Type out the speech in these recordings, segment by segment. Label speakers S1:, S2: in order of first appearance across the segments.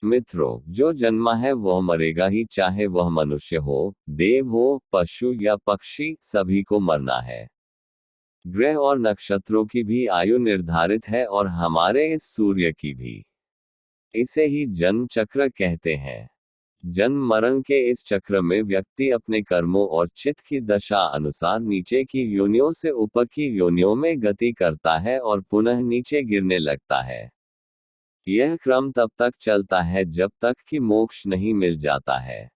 S1: मित्रों, जो जन्मा है वह मरेगा ही, चाहे वह मनुष्य हो, देव हो, पशु या पक्षी, सभी को मरना है। ग्रह और नक्षत्रों की भी आयु निर्धारित है और हमारे इस सूर्य की भी। इसे ही जन्म चक्र कहते हैं। जन्म मरण के इस चक्र में व्यक्ति अपने कर्मों और चित्त की दशा अनुसार नीचे की योनियों से ऊपर की योनियों में गति करता है और पुनः नीचे गिरने लगता है। यह क्रम तब तक चलता है जब तक कि मोक्ष नहीं मिल जाता है।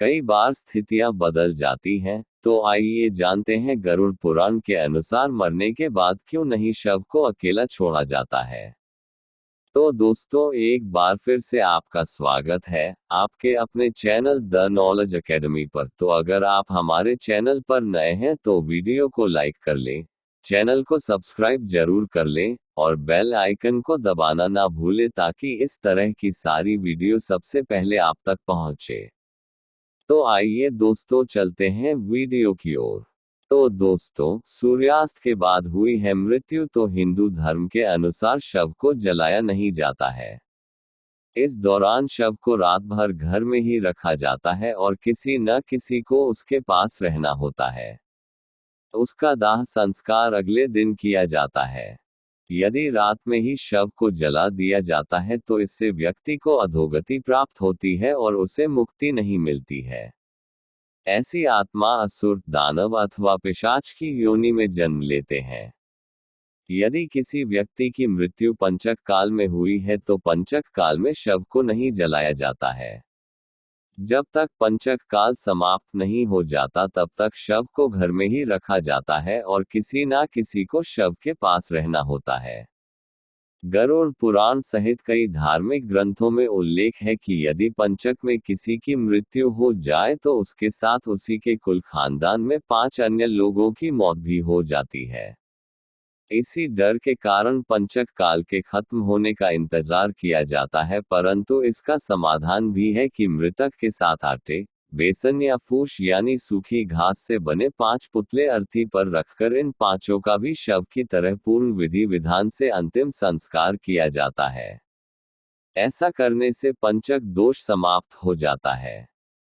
S1: कई बार स्थितियां बदल जाती हैं, तो आइए जानते हैं गरुड़ पुराण के अनुसार मरने के बाद क्यों नहीं शव को अकेला छोड़ा जाता है। तो दोस्तों, एक बार फिर से आपका स्वागत है आपके अपने चैनल द नॉलेज एकेडमी पर। तो अगर आप हमारे चैनल पर नए हैं तो वीडियो को लाइक कर लें, चैनल को सब्सक्राइब जरूर कर लें और बेल आइकन को दबाना ना भूलें ताकि इस तरह की सारी वीडियो सबसे पहले आप तक पहुंचे। तो आइए दोस्तों, चलते हैं वीडियो की ओर। तो दोस्तों, सूर्यास्त के बाद हुई है मृत्यु तो हिंदू धर्म के अनुसार शव को जलाया नहीं जाता है। इस दौरान शव को रात भर घर में ही रखा जाता है और किसी न किसी को उसके पास रहना होता है। उसका दाह संस्कार अगले दिन किया जाता है। यदि रात में ही शव को जला दिया जाता है तो इससे व्यक्ति को अधोगति प्राप्त होती है और उसे मुक्ति नहीं मिलती है। ऐसी आत्मा असुर, दानव अथवा पिशाच की योनि में जन्म लेते हैं। यदि किसी व्यक्ति की मृत्यु पंचक काल में हुई है तो पंचक काल में शव को नहीं जलाया जाता है। जब तक पंचक काल समाप्त नहीं हो जाता तब तक शव को घर में ही रखा जाता है और किसी ना किसी को शव के पास रहना होता है। गरुड़ पुराण सहित कई धार्मिक ग्रंथों में उल्लेख है कि यदि पंचक में किसी की मृत्यु हो जाए तो उसके साथ उसी के कुल खानदान में 5 अन्य लोगों की मौत भी हो जाती है। इसी डर के कारण पंचक काल के खत्म होने का इंतजार किया जाता है, परंतु इसका समाधान भी है कि मृतक के साथ आटे, बेसन या फूस यानी सूखी घास से बने 5 पुतले अर्थी पर रखकर इन पांचों का भी शव की तरह पूर्ण विधि विधान से अंतिम संस्कार किया जाता है। ऐसा करने से पंचक दोष समाप्त हो जाता है।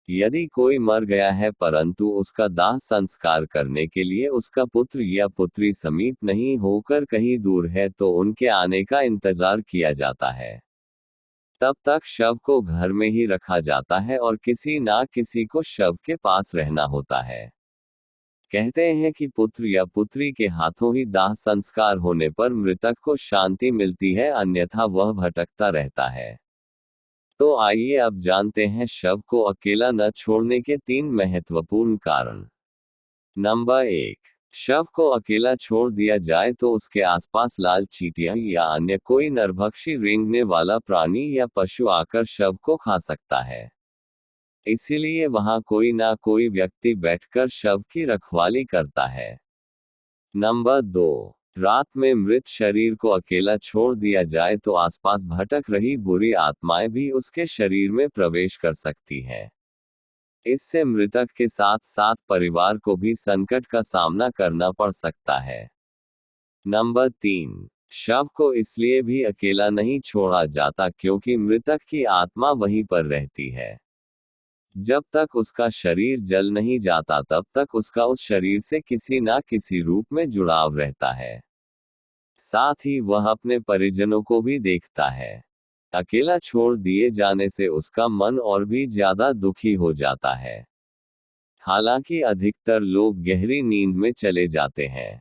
S1: यदि कोई मर गया है परंतु उसका दाह संस्कार करने के लिए उसका पुत्र या पुत्री समीप नहीं होकर कहीं दूर है तो उनके आने का इंतजार किया जाता है। तब तक शव को घर में ही रखा जाता है और किसी ना किसी को शव के पास रहना होता है। कहते हैं कि पुत्र या पुत्री के हाथों ही दाह संस्कार होने पर मृतक को शांति मिलती है, अन्यथा वह भटकता रहता है। तो आइए अब जानते हैं शव को अकेला न छोड़ने के 3 महत्वपूर्ण कारण। नंबर 1। शव को अकेला छोड़ दिया जाए तो उसके आसपास लाल चींटियां या अन्य कोई नरभक्षी रेंगने वाला प्राणी या पशु आकर शव को खा सकता है। इसीलिए वहां कोई ना कोई व्यक्ति बैठकर शव की रखवाली करता है। नंबर 2। रात में मृत शरीर को अकेला छोड़ दिया जाए तो आसपास भटक रही बुरी आत्माएं भी उसके शरीर में प्रवेश कर सकती हैं। इससे मृतक के साथ साथ परिवार को भी संकट का सामना करना पड़ सकता है। नंबर 3। शव को इसलिए भी अकेला नहीं छोड़ा जाता क्योंकि मृतक की आत्मा वहीं पर रहती है। जब तक उसका शरीर जल नहीं जाता तब तक उसका उस शरीर से किसी ना किसी रूप में जुड़ाव रहता है। साथ ही वह अपने परिजनों को भी देखता है। अकेला छोड़ दिए जाने से उसका मन और भी ज्यादा दुखी हो जाता है। हालांकि अधिकतर लोग गहरी नींद में चले जाते हैं।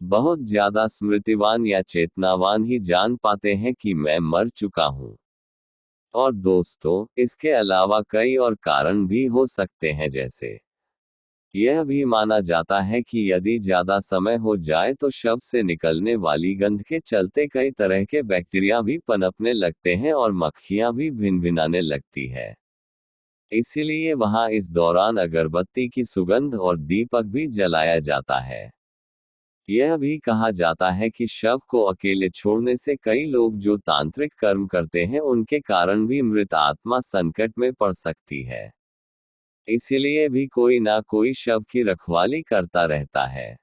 S1: बहुत ज्यादा स्मृतिवान या चेतनावान ही जान पाते हैं कि मैं मर चुका हूं। और दोस्तों, इसके अलावा कई और कारण भी हो सकते हैं, जैसे यह भी माना जाता है कि यदि ज्यादा समय हो जाए तो शव से निकलने वाली गंध के चलते कई तरह के बैक्टीरिया भी पनपने लगते हैं और मक्खियां भी भिनभिनाने लगती है। इसीलिए वहां इस दौरान अगरबत्ती की सुगंध और दीपक भी जलाया जाता है। यह भी कहा जाता है कि शव को अकेले छोड़ने से कई लोग जो तांत्रिक कर्म करते हैं उनके कारण भी मृत आत्मा संकट में पड़ सकती है। इसीलिए भी कोई ना कोई शव की रखवाली करता रहता है।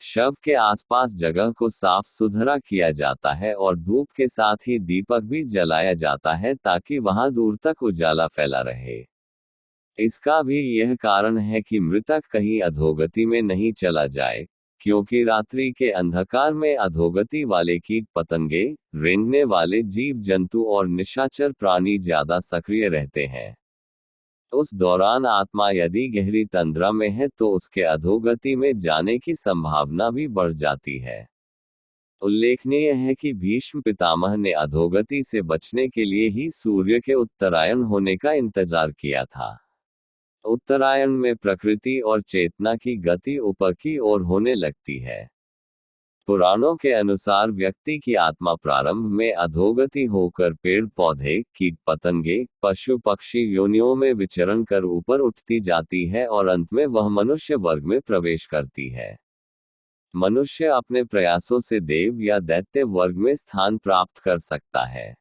S1: शव के आसपास जगह को साफ सुथरा किया जाता है और धूप के साथ ही दीपक भी जलाया जाता है ताकि वहां दूर तक उजाला फैला रहे। इसका भी यह कारण है कि मृतक कहीं अधोगति में नहीं चला जाए, क्योंकि रात्रि के अंधकार में अधोगति वाले कीट पतंगे, रेंगने वाले जीव जंतु और निशाचर प्राणी ज्यादा सक्रिय रहते हैं। उस दौरान आत्मा यदि गहरी तंद्रा में है तो उसके अधोगति में जाने की संभावना भी बढ़ जाती है। उल्लेखनीय है कि भीष्म पितामह ने अधोगति से बचने के लिए ही सूर्य के उत्तरायण होने का इंतजार किया था। उत्तरायण में प्रकृति और चेतना की गति ऊपर की ओर होने लगती है। पुराणों के अनुसार व्यक्ति की आत्मा प्रारंभ में अधोगति होकर पेड़ पौधे, कीट पतंगे, पशु पक्षी योनियों में विचरण कर ऊपर उठती जाती है और अंत में वह मनुष्य वर्ग में प्रवेश करती है। मनुष्य अपने प्रयासों से देव या दैत्य वर्ग में स्थान प्राप्त कर सकता है।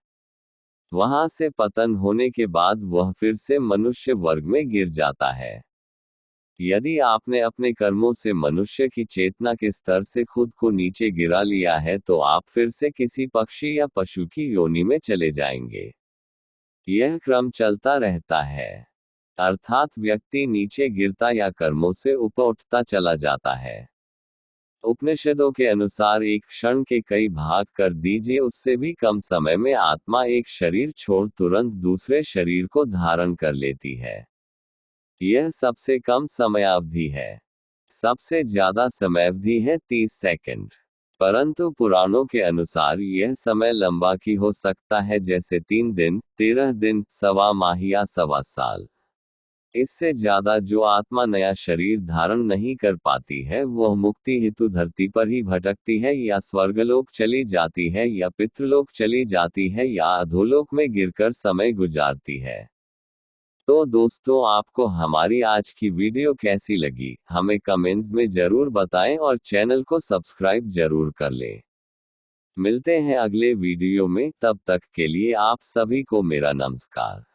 S1: वहां से पतन होने के बाद वह फिर से मनुष्य वर्ग में गिर जाता है। यदि आपने अपने कर्मों से मनुष्य की चेतना के स्तर से खुद को नीचे गिरा लिया है तो आप फिर से किसी पक्षी या पशु की योनि में चले जाएंगे। यह क्रम चलता रहता है, अर्थात व्यक्ति नीचे गिरता या कर्मों से ऊपर उठता चला जाता है। उपनिषदों के अनुसार एक क्षण के कई भाग कर दीजिए, उससे भी कम समय में आत्मा एक शरीर छोड़ तुरंत दूसरे शरीर को धारण कर लेती है। यह सबसे कम समयावधि है। सबसे ज्यादा समयावधि है 30 सेकंड। परंतु पुराणों के अनुसार यह समय लंबा की हो सकता है, जैसे 3 दिन, 13 दिन, सवा माह या सवा साल। इससे ज्यादा जो आत्मा नया शरीर धारण नहीं कर पाती है वह मुक्ति हेतु धरती पर ही भटकती है, या स्वर्गलोक चली जाती है, या पितृलोक चली जाती है, या अधोलोक में गिरकर समय गुजारती है। तो दोस्तों, आपको हमारी आज की वीडियो कैसी लगी हमें कमेंट्स में जरूर बताएं और चैनल को सब्सक्राइब जरूर कर लें। मिलते हैं अगले वीडियो में, तब तक के लिए आप सभी को मेरा नमस्कार।